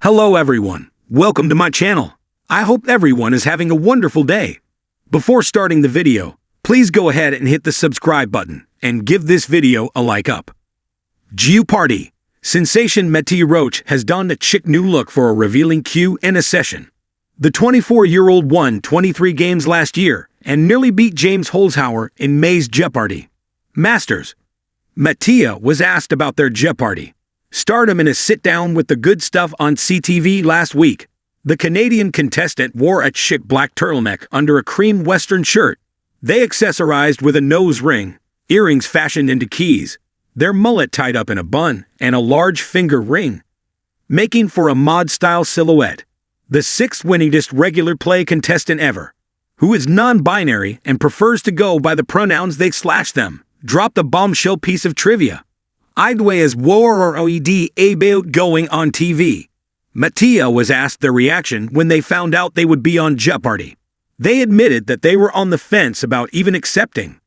Hello everyone, welcome to my channel. I hope everyone is having a wonderful day. Before starting the video, please go ahead and hit the subscribe button and give this video a like up. Jeopardy! Sensation Mattea Roach has donned a chic new look for a revealing cue and a session. The 24-year-old won 23 games last year and nearly beat James Holzhauer in May's Jeopardy! Masters. Mattea was asked about their Jeopardy! Stardom in a sit-down with the good stuff on CTV last week. The Canadian contestant wore a chic black turtleneck under a cream western shirt. They accessorized with a nose ring, earrings fashioned into keys, their mullet tied up in a bun, and a large finger ring, making for a mod-style silhouette. The sixth winningest regular play contestant ever, who is non-binary and prefers to go by the pronouns they/them, dropped a bombshell piece of trivia. I'd way as worried about going on TV. Mattea was asked their reaction when they found out they would be on Jeopardy! They admitted that they were on the fence about even accepting.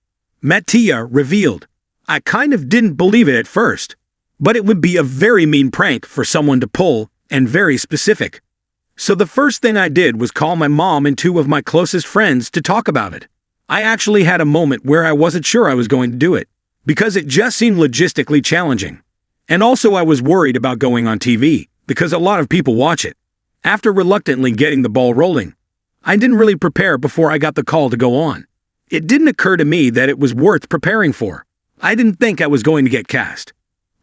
Mattea revealed, "I kind of didn't believe it at first, but it would be a very mean prank for someone to pull, and very specific. So the first thing I did was call my mom and two of my closest friends to talk about it. I actually had a moment where I wasn't sure I was going to do it, because it just seemed logistically challenging. And also I was worried about going on TV, because a lot of people watch it. After reluctantly getting the ball rolling, I didn't really prepare before I got the call to go on. It didn't occur to me that it was worth preparing for. I didn't think I was going to get cast.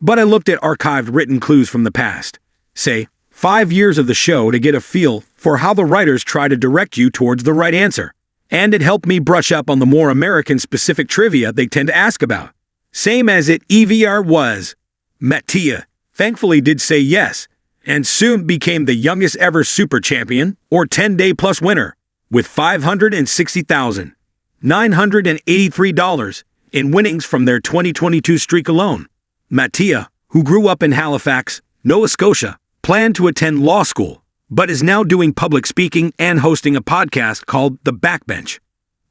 But I looked at archived written clues from the past, say, 5 years of the show to get a feel for how the writers try to direct you towards the right answer. And it helped me brush up on the more American-specific trivia they tend to ask about. Same as it ever was." Mattea thankfully did say yes, and soon became the youngest ever super champion, or 10-day plus winner, with $560,983 in winnings from their 2022 streak alone. Mattea, who grew up in Halifax, Nova Scotia, planned to attend law school, but is now doing public speaking and hosting a podcast called The Backbench.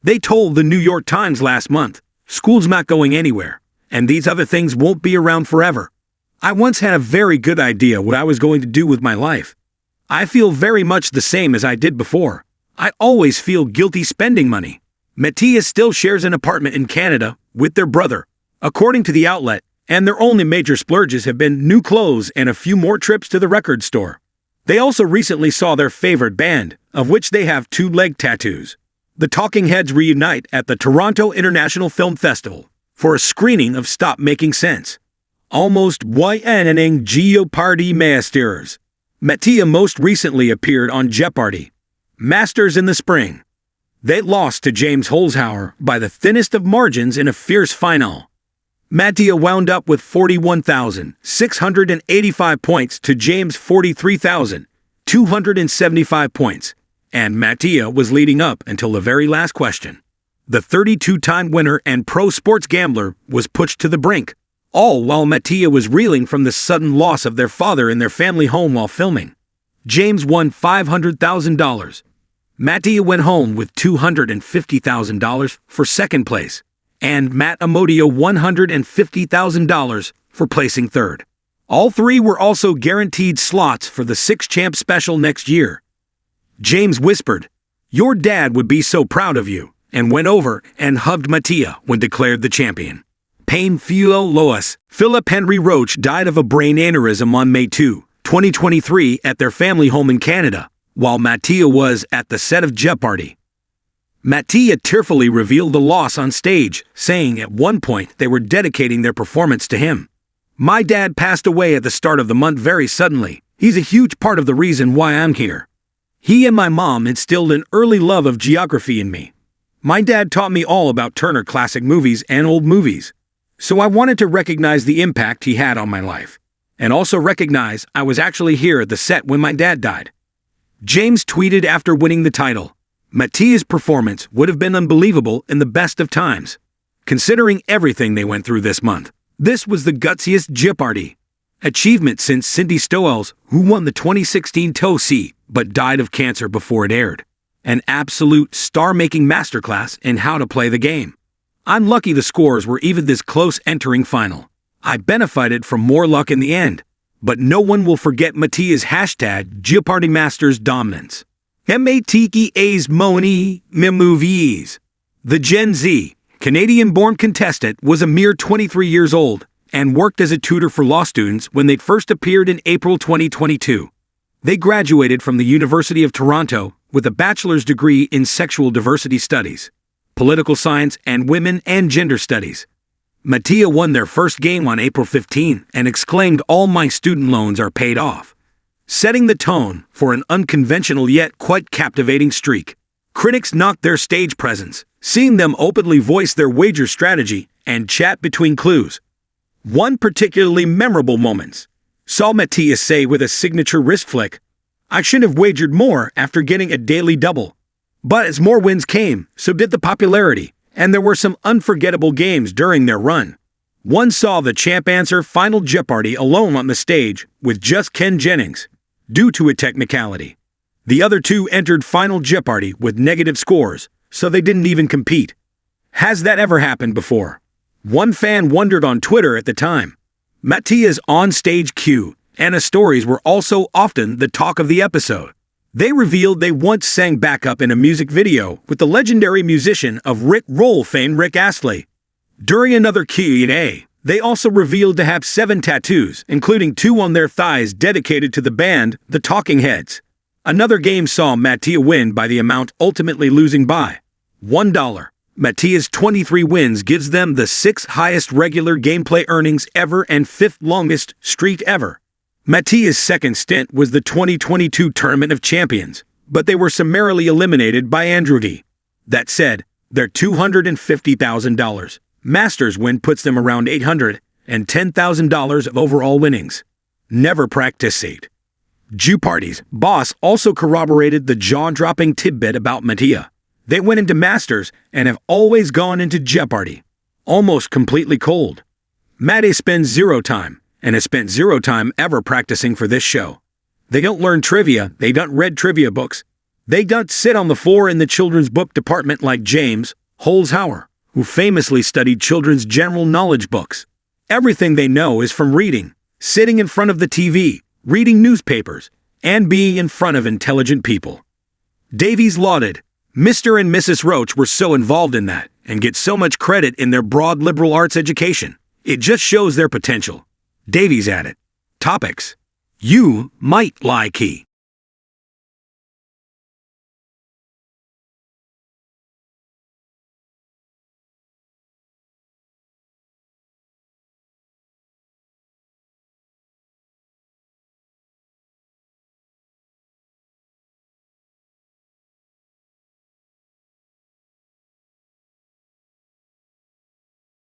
They told the New York Times last month, "School's not going anywhere, and these other things won't be around forever. I once had a very good idea what I was going to do with my life. I feel very much the same as I did before. I always feel guilty spending money." Mattea still shares an apartment in Canada with their brother, according to the outlet, and their only major splurges have been new clothes and a few more trips to the record store. They also recently saw their favorite band, of which they have 2 leg tattoos. The Talking Heads reunite at the Toronto International Film Festival for a screening of Stop Making Sense. Almost winning Jeopardy! Masters. Mattea most recently appeared on Jeopardy! Masters in the spring. They lost to James Holzhauer by the thinnest of margins in a fierce final. Mattea wound up with 41,685 points to James' 43,275 points, and Mattea was leading up until the very last question. The 32-time winner and pro sports gambler was pushed to the brink, all while Mattea was reeling from the sudden loss of their father in their family home while filming. James won $500,000. Mattea went home with $250,000 for second place, and Matt Amodio $150,000 for placing third. All three were also guaranteed slots for the Six Champ special next year. James whispered, "Your dad would be so proud of you," and went over and hugged Mattea when declared the champion. Pain Philo Lois, Philip Henry Roach died of a brain aneurysm on May 2, 2023 at their family home in Canada, while Mattea was at the set of Jeopardy! Mattea tearfully revealed the loss on stage, saying at one point they were dedicating their performance to him. "My dad passed away at the start of the month very suddenly. He's a huge part of the reason why I'm here. He and my mom instilled an early love of geography in me. My dad taught me all about Turner Classic Movies and old movies. So I wanted to recognize the impact he had on my life, and also recognize I was actually here at the set when my dad died." James tweeted after winning the title, "Mattea's performance would have been unbelievable in the best of times. Considering everything they went through this month, this was the gutsiest Jeopardy! Achievement since Cindy Stowell's, who won the 2016 TOC but died of cancer before it aired. An absolute star-making masterclass in how to play the game. I'm lucky the scores were even this close entering final. I benefited from more luck in the end. But no one will forget Mattea's hashtag Jeopardy Masters dominance. Mattea's Moni movies. The Gen Z, Canadian-born contestant, was a mere 23 years old and worked as a tutor for law students when they first appeared in April 2022. They graduated from the University of Toronto with a bachelor's degree in sexual diversity studies, political science, and women and gender studies. Mattea won their first game on April 15 and exclaimed, "All my student loans are paid off," setting the tone for an unconventional yet quite captivating streak. Critics knocked their stage presence, seeing them openly voice their wager strategy and chat between clues. One particularly memorable moment saw Mattea say with a signature wrist flick, "I should have wagered more after getting a daily double." But as more wins came, so did the popularity, and there were some unforgettable games during their run. One saw the champ answer Final Jeopardy alone on the stage with just Jennings, due to a technicality. The other two entered Final Jeopardy with negative scores, so they didn't even compete. Has that ever happened before? One fan wondered on Twitter at the time. Mattea's on-stage cue and his stories were also often the talk of the episode. They revealed they once sang backup in a music video with the legendary musician of Rick Roll fame Rick Astley. During another Q&A, they also revealed to have 7 tattoos, including 2 on their thighs dedicated to the band The Talking Heads. Another game saw Mattea win by the amount, ultimately losing by $1. Mattea's 23 wins gives them the 6th highest regular gameplay earnings ever and 5th longest streak ever. Mattea's second stint was the 2022 Tournament of Champions, but they were summarily eliminated by Andrew. That said, their $250,000 Masters win puts them around $810,000 of overall winnings. Never practiced. Jeopardy's boss also corroborated the jaw-dropping tidbit about Mattea. They went into Masters and have always gone into Jeopardy almost completely cold. Mattea spends 0 time and has spent 0 time ever practicing for this show. They don't learn trivia, they don't read trivia books. They don't sit on the floor in the children's book department like James Holzhauer, who famously studied children's general knowledge books. Everything they know is from reading, sitting in front of the TV, reading newspapers, and being in front of intelligent people. Davies lauded, Mr. and Mrs. Roach were so involved in that and get so much credit in their broad liberal arts education. It just shows their potential. Davies added, topics you might like.